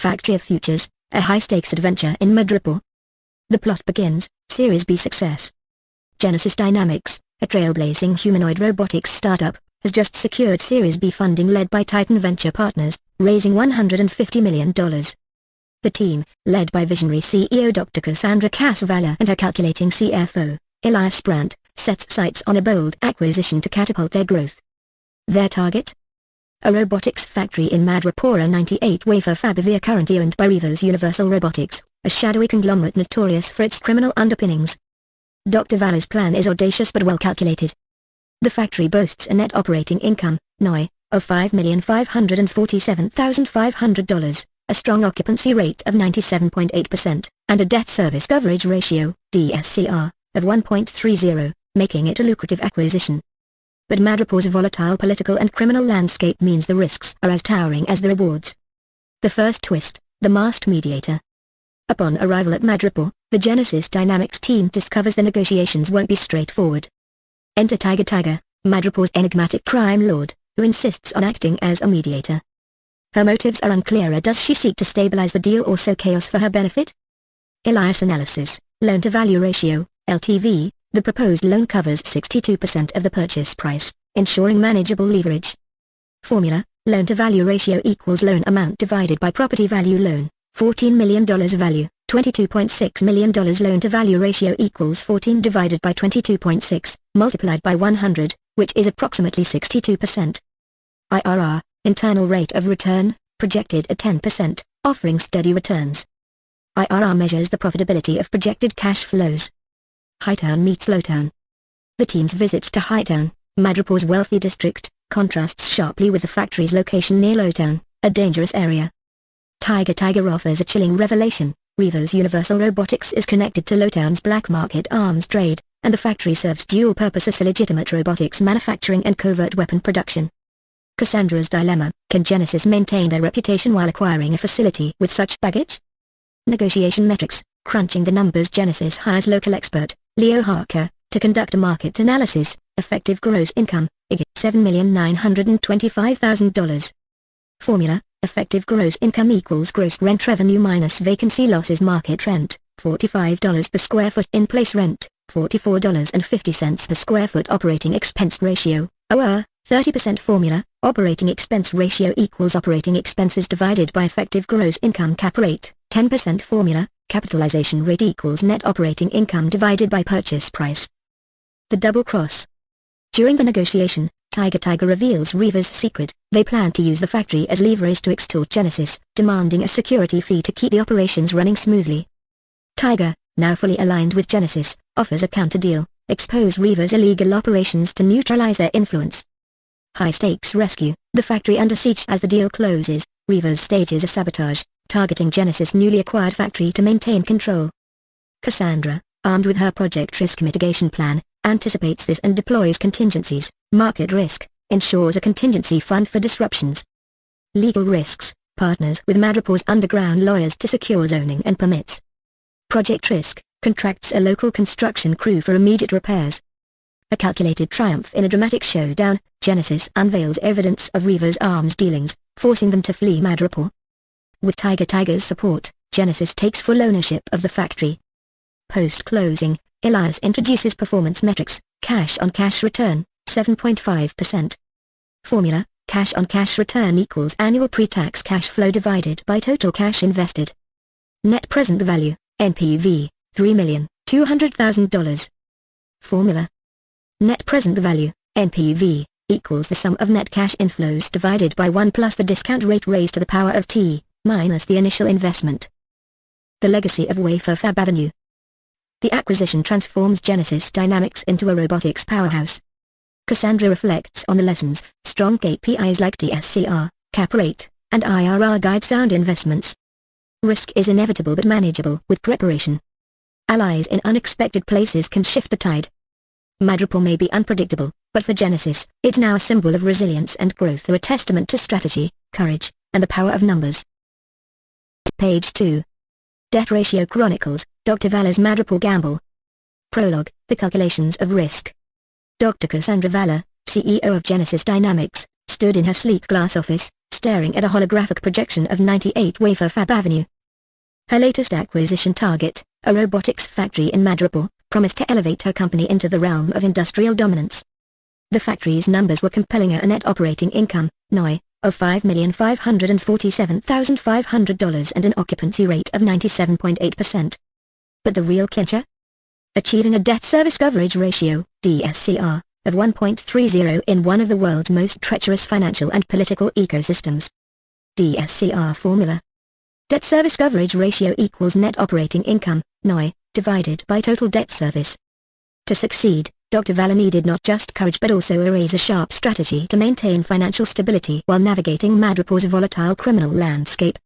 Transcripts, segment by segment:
Factory of Futures, a high-stakes adventure in Madripoor. The plot begins, Series B success. Genesis Dynamics, a trailblazing humanoid robotics startup, has just secured Series B funding led by Titan Venture Partners, raising $150 million. The team, led by visionary CEO Dr. Cassandra Cassavalla and her calculating CFO, Elias Brandt, sets sights on a bold acquisition to catapult their growth. Their target? A robotics factory in Madripoor. 98 WaferFab Ave, currently owned by Reverse Universal Robotics, a shadowy conglomerate notorious for its criminal underpinnings. Dr. Valla's plan is audacious but well calculated. The factory boasts a net operating income, NOI, of $5,547,500, a strong occupancy rate of 97.8%, and a debt service coverage ratio, DSCR, of 1.30, making it a lucrative acquisition. But Madripoor's volatile political and criminal landscape means the risks are as towering as the rewards. The first twist, the masked mediator. Upon arrival at Madripoor, the Genesis Dynamics team discovers the negotiations won't be straightforward. Enter Tiger, Madripoor's enigmatic crime lord, who insists on acting as a mediator. Her motives are unclear. Does she seek to stabilize the deal or sow chaos for her benefit? Elias analysis, loan-to-value ratio, LTV. The proposed loan covers 62% of the purchase price, ensuring manageable leverage. Formula, loan-to-value ratio equals loan amount divided by property value. Loan, $14 million value, $22.6 million. Loan-to-value ratio equals 14 divided by 22.6, multiplied by 100, which is approximately 62%. IRR, internal rate of return, projected at 10%, offering steady returns. IRR measures the profitability of projected cash flows. Hightown meets Lowtown. The team's visit to Hightown, Madripoor's wealthy district, contrasts sharply with the factory's location near Lowtown, a dangerous area. Tiger offers a chilling revelation. Reverse Universal Robotics is connected to Lowtown's black market arms trade, and the factory serves dual purposes: illegitimate robotics manufacturing and covert weapon production. Cassandra's dilemma: can Genesis maintain their reputation while acquiring a facility with such baggage? Negotiation metrics: crunching the numbers. Genesis hires local expert, Leo Harker, to conduct a market analysis. Effective gross income, $7,925,000. Formula, effective gross income equals gross rent revenue minus vacancy losses. Market rent, $45 per square foot. In-place rent, $44.50 per square foot. Operating expense ratio, OR, 30%. Formula, operating expense ratio equals operating expenses divided by effective gross income. Cap rate, 10%. Formula, capitalization rate equals net operating income divided by purchase price. The double cross. During the negotiation, Tiger reveals Rever's secret. They plan to use the factory as leverage to extort Genesis, demanding a security fee to keep the operations running smoothly. Tiger, now fully aligned with Genesis, offers a counter-deal: expose Rever's illegal operations to neutralize their influence. High-stakes rescue, the factory under siege. As the deal closes, Rever's stages a sabotage, targeting Genesis' newly acquired factory to maintain control. Cassandra, armed with her project risk mitigation plan, anticipates this and deploys contingencies. Market risk, ensures a contingency fund for disruptions. Legal risks, partners with Madripoor's underground lawyers to secure zoning and permits. Project risk, contracts a local construction crew for immediate repairs. A calculated triumph in a dramatic showdown, Genesis unveils evidence of Rever's arms dealings, forcing them to flee Madripoor. With Tiger's support, Genesis takes full ownership of the factory. Post-closing, Elias introduces performance metrics: cash-on-cash return, 7.5%. Formula, cash-on-cash return equals annual pre-tax cash flow divided by total cash invested. Net present value, NPV, $3,200,000. Formula. Net present value, NPV, equals the sum of net cash inflows divided by 1 plus the discount rate raised to the power of t, minus the initial investment. The legacy of WaferFab Ave. The acquisition transforms Genesis Dynamics into a robotics powerhouse. Cassandra reflects on the lessons: strong KPIs like DSCR, cap rate, and IRR guide sound investments. Risk is inevitable but manageable with preparation. Allies in unexpected places can shift the tide. Madripoor may be unpredictable, but for Genesis, it's now a symbol of resilience and growth, a testament to strategy, courage, and the power of numbers. Page 2. Debt Ratio Chronicles, Dr. Valla's Madripoor Gamble. Prologue, The Calculations of Risk. Dr. Cassandra Valla, CEO of Genesis Dynamics, stood in her sleek glass office, staring at a holographic projection of 98 WaferFab Avenue. Her latest acquisition target, a robotics factory in Madripoor, promised to elevate her company into the realm of industrial dominance. The factory's numbers were compelling a net operating income, NOI, of $5,547,500 and an occupancy rate of 97.8%. But the real clincher? Achieving a debt service coverage ratio, DSCR, of 1.30 in one of the world's most treacherous financial and political ecosystems. DSCR formula. Debt service coverage ratio equals net operating income, NOI, divided by total debt service. To succeed, Dr. Vala needed not just courage but also a razor-sharp strategy to maintain financial stability while navigating Madripoor's volatile criminal landscape.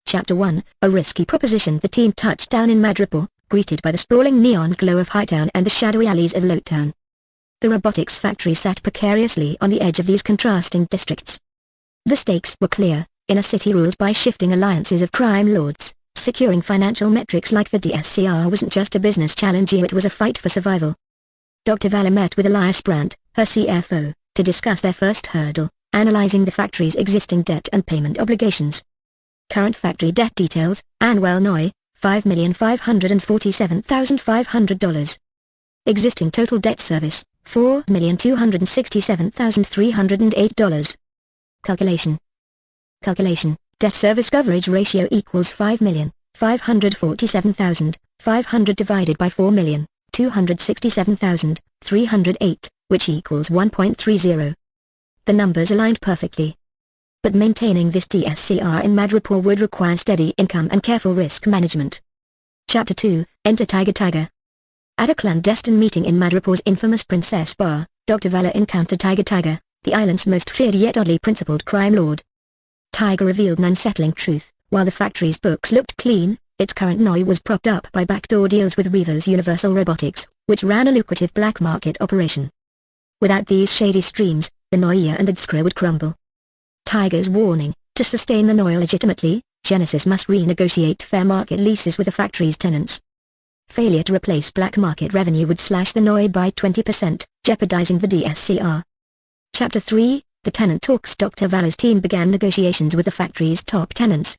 Chapter 1, a risky proposition. The team touched down in Madripoor, greeted by the sprawling neon glow of Hightown and the shadowy alleys of Lowtown. The robotics factory sat precariously on the edge of these contrasting districts. The stakes were clear, in a city ruled by shifting alliances of crime lords. Securing financial metrics like the DSCR wasn't just a business challenge, it was a fight for survival. Dr. Vala met with Elias Brandt, her CFO, to discuss their first hurdle, analyzing the factory's existing debt and payment obligations. Current factory debt details, annual NOI, $5,547,500. Existing total debt service, $4,267,308. Calculation. Debt service coverage ratio equals 5,547,500 divided by 4,267,308, which equals 1.30. The numbers aligned perfectly. But maintaining this DSCR in Madripoor would require steady income and careful risk management. Chapter 2, Enter Tiger. At a clandestine meeting in Madripoor's infamous Princess Bar, Dr. Vala encountered Tiger, the island's most feared yet oddly principled crime lord. Tiger revealed an unsettling truth. While the factory's books looked clean, its current NOI was propped up by backdoor deals with Reva's Universal Robotics, which ran a lucrative black market operation. Without these shady streams, the NOI and DSCR would crumble. Tiger's warning: to sustain the NOI legitimately, Genesis must renegotiate fair market leases with the factory's tenants. Failure to replace black market revenue would slash the NOI by 20%, jeopardizing the DSCR. Chapter 3, The Tenant Talks. Dr. Vala's team began negotiations with the factory's top tenants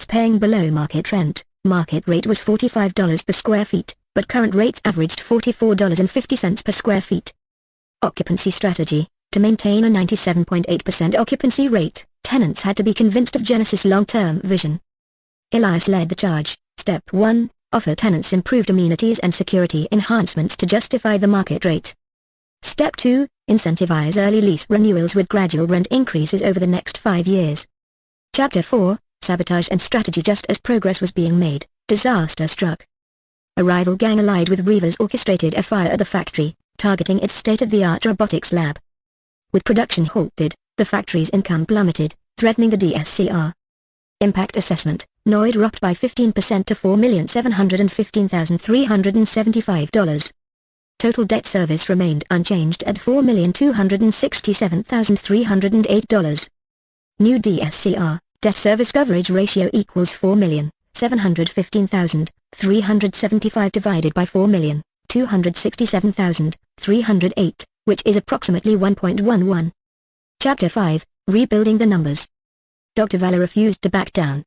paying below market rent. Market rate was $45 per square feet, but current rates averaged $44.50 per square feet. Occupancy strategy: to maintain a 97.8% occupancy rate, tenants had to be convinced of Genesis' long-term vision. Elias led the charge. Step 1, offer tenants improved amenities and security enhancements to justify the market rate. Step 2, incentivize early lease renewals with gradual rent increases over the next 5 years. Chapter 4, Sabotage and Strategy. Just as progress was being made, disaster struck. A rival gang allied with Reva's orchestrated a fire at the factory, targeting its state-of-the-art robotics lab. With production halted, the factory's income plummeted, threatening the DSCR. Impact assessment: NOI dropped by 15% to $4,715,375. Total debt service remained unchanged at $4,267,308. New DSCR, debt service coverage ratio equals 4,715,375 divided by 4,267,308, which is approximately 1.11. Chapter 5, Rebuilding the Numbers. Dr. Vala refused to back down.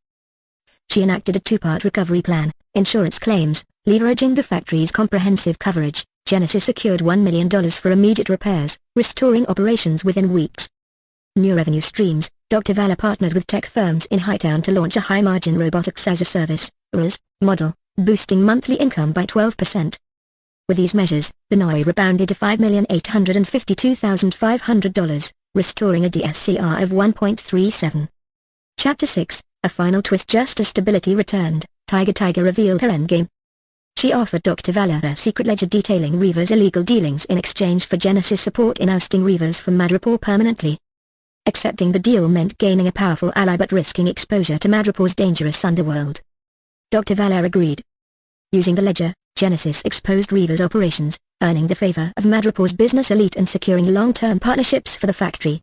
She enacted a two-part recovery plan: insurance claims. Leveraging the factory's comprehensive coverage, Genesis secured $1 million for immediate repairs, restoring operations within weeks. New revenue streams: Dr. Vala partnered with tech firms in Hightown to launch a high-margin robotics as a service (RaaS) model, boosting monthly income by 12%. With these measures, the NOI rebounded to $5,852,500, restoring a DSCR of 1.37. Chapter 6, A Final Twist. Just as stability returned, Tiger revealed her endgame. She offered Dr. Vala a secret ledger detailing Reva's illegal dealings in exchange for Genesis support in ousting Reva's from Madripoor permanently. Accepting the deal meant gaining a powerful ally but risking exposure to Madripoor's dangerous underworld. Dr. Vala agreed. Using the ledger, Genesis exposed Reva's operations, earning the favor of Madripoor's business elite and securing long-term partnerships for the factory.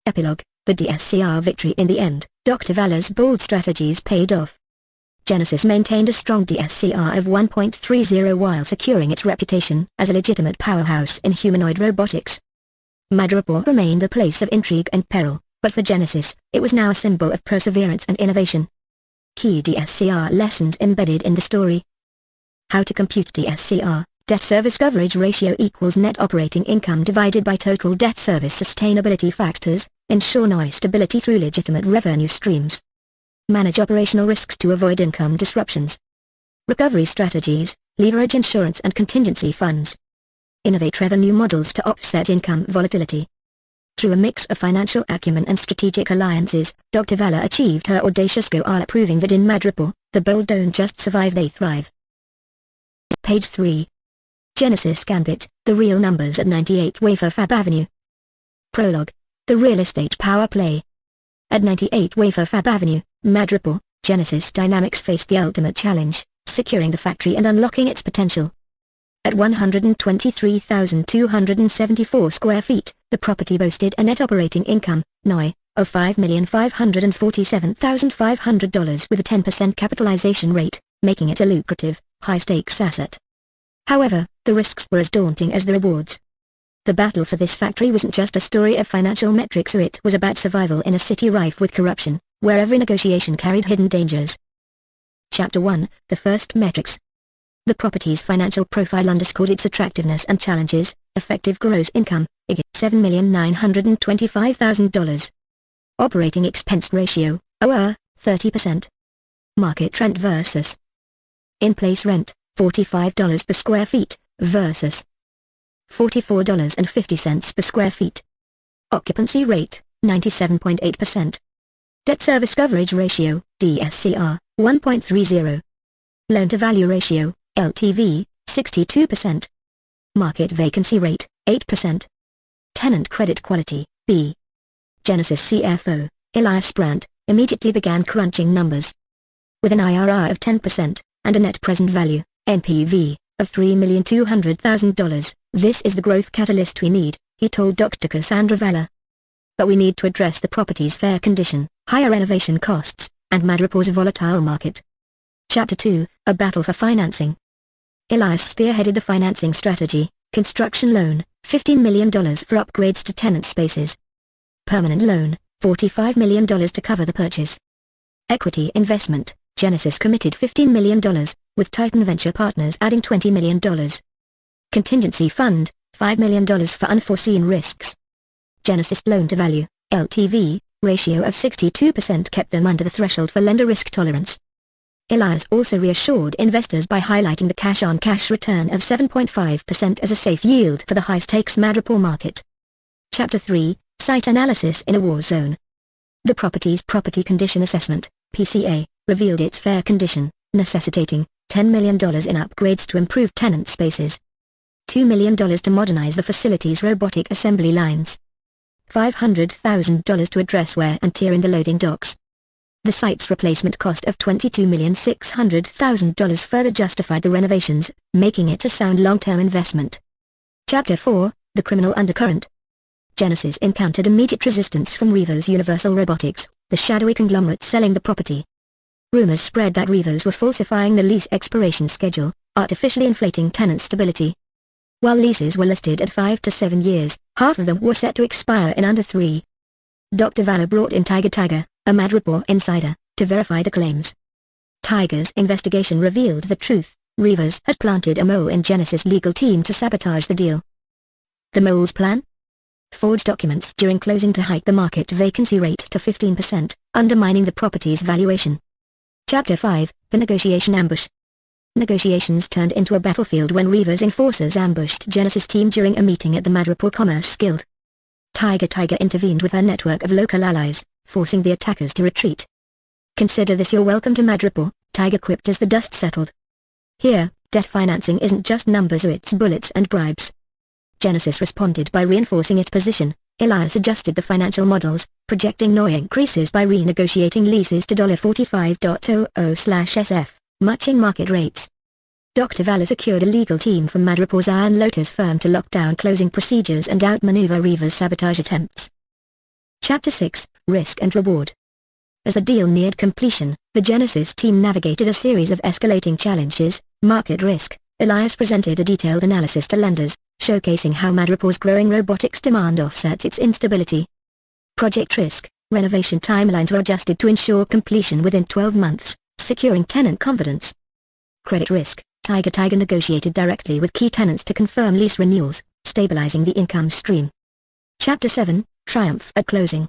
Epilogue: the DSCR victory. In the end, Dr. Vala's bold strategies paid off. Genesis maintained a strong DSCR of 1.30 while securing its reputation as a legitimate powerhouse in humanoid robotics. Madripoor remained a place of intrigue and peril, but for Genesis, it was now a symbol of perseverance and innovation. Key DSCR lessons embedded in the story. How to compute DSCR, debt service coverage ratio equals net operating income divided by total debt service sustainability factors, ensure noise stability through legitimate revenue streams. Manage operational risks to avoid income disruptions. Recovery strategies, leverage insurance and contingency funds. Innovate revenue models to offset income volatility. Through a mix of financial acumen and strategic alliances, Dr. Vala achieved her audacious goal, proving that in Madripoor, the bold don't just survive, they thrive. Page 3. Genesis Gambit, the real numbers at 98 WaferFab Avenue. Prologue. The real estate power play. At 98 WaferFab Avenue, Madripoor, Genesis Dynamics faced the ultimate challenge, securing the factory and unlocking its potential. At 123,274 square feet, the property boasted a net operating income, NOI, of $5,547,500 with a 10% capitalization rate, making it a lucrative, high-stakes asset. However, the risks were as daunting as the rewards. The battle for this factory wasn't just a story of financial metrics, it was about survival in a city rife with corruption, where every negotiation carried hidden dangers. Chapter 1, The First Metrics. The property's financial profile underscored its attractiveness and challenges. Effective gross income, IG, $7,925,000. Operating expense ratio, OR, 30%. Market rent versus in-place rent, $45 per square feet, versus $44.50 per square feet. Occupancy rate, 97.8%. Debt service coverage ratio, DSCR, 1.30. Loan-to-value ratio, LTV, 62%. Market vacancy rate, 8%. Tenant credit quality, B. Genesis CFO, Elias Brandt, immediately began crunching numbers. With an IRR of 10%, and a net present value, NPV, of $3,200,000, this is the growth catalyst we need, he told Dr. Cassandra Vala. But we need to address the property's fair condition, higher renovation costs, and Madripoor's volatile market. Chapter 2, A Battle for Financing. Elias spearheaded the financing strategy, construction loan, $15 million for upgrades to tenant spaces. Permanent loan, $45 million to cover the purchase. Equity investment, Genesis committed $15 million, with Titan Venture Partners adding $20 million. Contingency fund, $5 million for unforeseen risks. Genesis loan-to-value, LTV, ratio of 62% kept them under the threshold for lender risk tolerance. Elias also reassured investors by highlighting the cash-on-cash return of 7.5% as a safe yield for the high-stakes Madripoor market. Chapter 3, Site Analysis in a War Zone. The property's Property Condition Assessment, PCA, revealed its fair condition, necessitating $10 million in upgrades to improve tenant spaces. $2 million to modernize the facility's robotic assembly lines. $500,000 to address wear and tear in the loading docks. The site's replacement cost of $22,600,000 further justified the renovations, making it a sound long-term investment. Chapter 4, The Criminal Undercurrent. Genesis encountered immediate resistance from Reva's Universal Robotics, the shadowy conglomerate selling the property. Rumors spread that Reva's were falsifying the lease expiration schedule, artificially inflating tenant stability. While leases were listed at 5 to 7 years, half of them were set to expire in under 3. Dr. Vala brought in Tiger, a Madripoor insider, to verify the claims. Tiger's investigation revealed the truth. Reva's had planted a mole in Genesis' legal team to sabotage the deal. The mole's plan? Forge documents during closing to hike the market vacancy rate to 15%, undermining the property's valuation. Chapter 5, The Negotiation Ambush. Negotiations turned into a battlefield when Reva's enforcers ambushed Genesis' team during a meeting at the Madripoor Commerce Guild. Tiger intervened with her network of local allies, forcing the attackers to retreat. Consider this your welcome to Madripoor, Tiger quipped as the dust settled. Here, debt financing isn't just numbers, it's bullets and bribes. Genesis responded by reinforcing its position. Elias adjusted the financial models, projecting NOI increases by renegotiating leases to $45.00/SF, matching market rates. Dr. Vala secured a legal team from Madripoor's Iron Lotus firm to lock down closing procedures and outmaneuver Reva's sabotage attempts. Chapter 6, Risk and Reward. As the deal neared completion, the Genesis team navigated a series of escalating challenges. Market risk. Elias presented a detailed analysis to lenders, showcasing how Madripoor's growing robotics demand offset its instability. Project risk. Renovation timelines were adjusted to ensure completion within 12 months, securing tenant confidence. Credit risk. Tiger negotiated directly with key tenants to confirm lease renewals, stabilizing the income stream. Chapter 7, Triumph at Closing.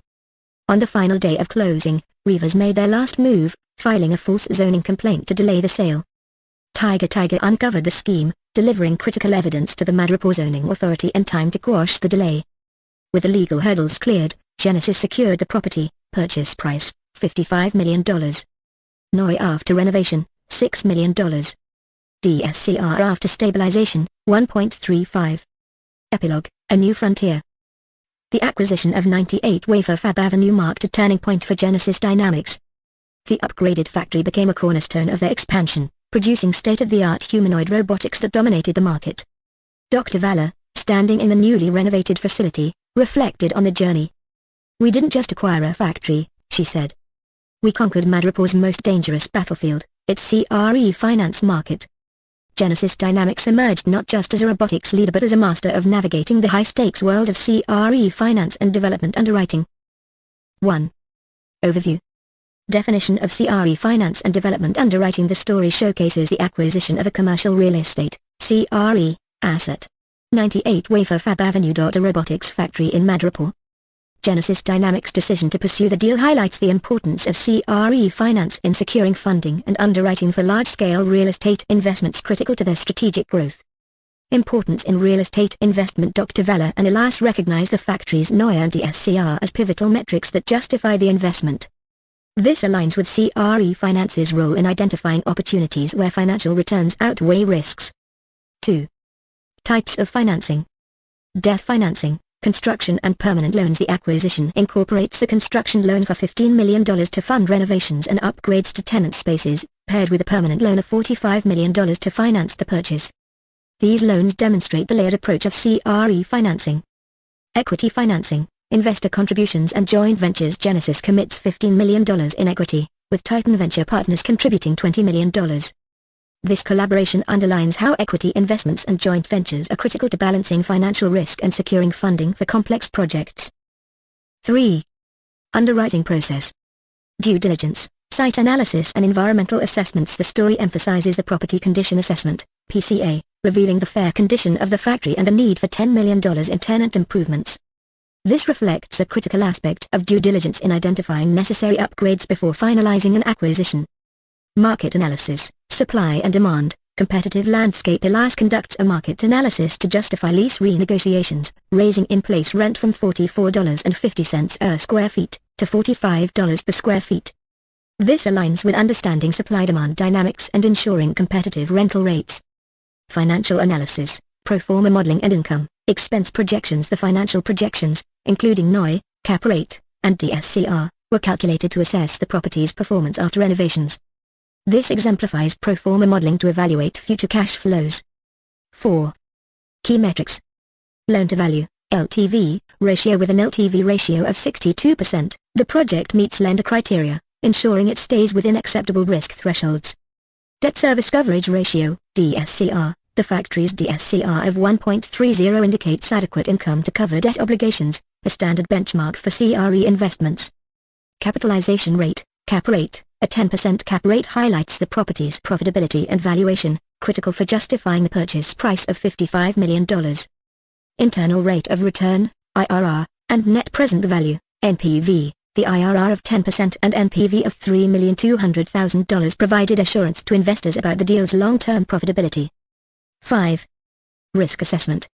On the final day of closing, Reavers made their last move, filing a false zoning complaint to delay the sale. Tiger uncovered the scheme, delivering critical evidence to the Madripoor zoning authority in time to quash the delay. With the legal hurdles cleared, Genesis secured the property, purchase price, $55 million. NOI after renovation, $6 million. DSCR after stabilization, 1.35. Epilogue, A New Frontier. The acquisition of 98 WaferFab Avenue marked a turning point for Genesis Dynamics. The upgraded factory became a cornerstone of their expansion, producing state-of-the-art humanoid robotics that dominated the market. Dr. Valor, standing in the newly renovated facility, reflected on the journey. "We didn't just acquire a factory," she said. "We conquered Madripoor's most dangerous battlefield, its CRE finance market." Genesis Dynamics emerged not just as a robotics leader but as a master of navigating the high-stakes world of CRE finance and development underwriting. 1. Overview. Definition of CRE finance and development underwriting. The story showcases the acquisition of a commercial real estate, CRE, asset. 98 WaferFab Avenue. A robotics factory in Madripoor. Genesis Dynamics' decision to pursue the deal highlights the importance of CRE finance in securing funding and underwriting for large-scale real estate investments critical to their strategic growth. Importance in real estate investment. Dr. Valor and Elias recognize the factory's NOI and DSCR as pivotal metrics that justify the investment. This aligns with CRE finance's role in identifying opportunities where financial returns outweigh risks. 2. Types of financing. Debt financing, construction and permanent loans. The acquisition incorporates a construction loan for $15 million to fund renovations and upgrades to tenant spaces, paired with a permanent loan of $45 million to finance the purchase. These loans demonstrate the layered approach of CRE financing. Equity financing, investor contributions and joint ventures. Genesis commits $15 million in equity, with Titan Venture Partners contributing $20 million. This collaboration underlines how equity investments and joint ventures are critical to balancing financial risk and securing funding for complex projects. 3. Underwriting process. Due diligence, site analysis and environmental assessments. The story emphasizes the property condition assessment, PCA, revealing the fair condition of the factory and the need for $10 million in tenant improvements. This reflects a critical aspect of due diligence in identifying necessary upgrades before finalizing an acquisition. Market analysis, supply and demand, competitive landscape. Elias conducts a market analysis to justify lease renegotiations, raising in-place rent from $44.50 per square feet to $45 per square feet. This aligns with understanding supply-demand dynamics and ensuring competitive rental rates. Financial analysis, pro forma modeling and income, expense projections. The financial projections, including NOI, cap rate, and DSCR, were calculated to assess the property's performance after renovations. This exemplifies pro forma modeling to evaluate future cash flows. 4. Key metrics. Loan-to-value, LTV, ratio. With an LTV ratio of 62%, the project meets lender criteria, ensuring it stays within acceptable risk thresholds. Debt service coverage ratio, DSCR. The factory's DSCR of 1.30 indicates adequate income to cover debt obligations, a standard benchmark for CRE investments. Capitalization rate, cap rate. A 10% cap rate highlights the property's profitability and valuation, critical for justifying the purchase price of $55 million. Internal rate of return, IRR, and net present value, NPV. The IRR of 10% and NPV of $3,200,000 provided assurance to investors about the deal's long-term profitability. 5. Risk assessment.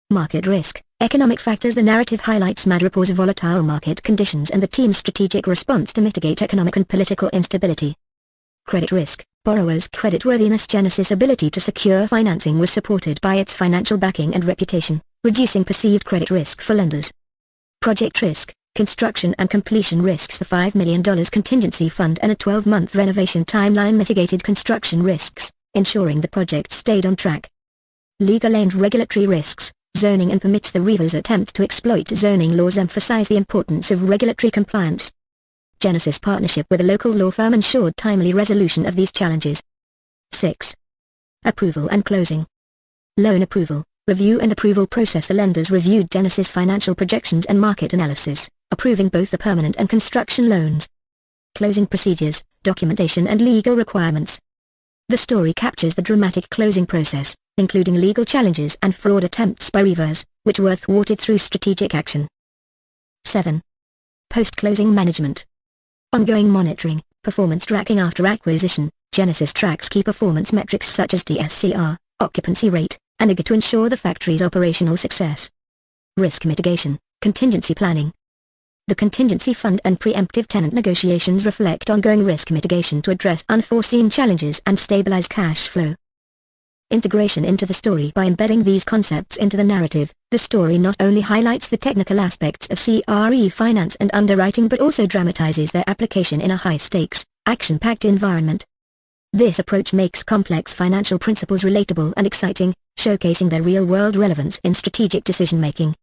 Market risk, economic factors. The narrative highlights Madripoor's volatile market conditions and the team's strategic response to mitigate economic and political instability. Credit risk, borrowers' creditworthiness. Genesis' ability to secure financing was supported by its financial backing and reputation, reducing perceived credit risk for lenders. Project risk, construction and completion risks. The $5 million contingency fund and a 12-month renovation timeline mitigated construction risks, ensuring the project stayed on track. Legal and regulatory risks. Zoning and permits. The Reavers' attempt to exploit zoning laws emphasize the importance of regulatory compliance. Genesis' partnership with a local law firm ensured timely resolution of these challenges. 6. Approval and closing. Loan approval, review and approval process. The lenders reviewed Genesis' financial projections and market analysis, approving both the permanent and construction loans. Closing procedures, documentation and legal requirements. The story captures the dramatic closing process, including legal challenges and fraud attempts by reavers, which were thwarted through strategic action. 7. Post-closing management. Ongoing monitoring, performance tracking after acquisition. Genesis tracks key performance metrics such as DSCR, occupancy rate, and EGA to ensure the factory's operational success. Risk mitigation, contingency planning. The contingency fund and preemptive tenant negotiations reflect ongoing risk mitigation to address unforeseen challenges and stabilize cash flow. Integration into the story. By embedding these concepts into the narrative, the story not only highlights the technical aspects of CRE finance and underwriting but also dramatizes their application in a high-stakes, action-packed environment. This approach makes complex financial principles relatable and exciting, showcasing their real-world relevance in strategic decision-making.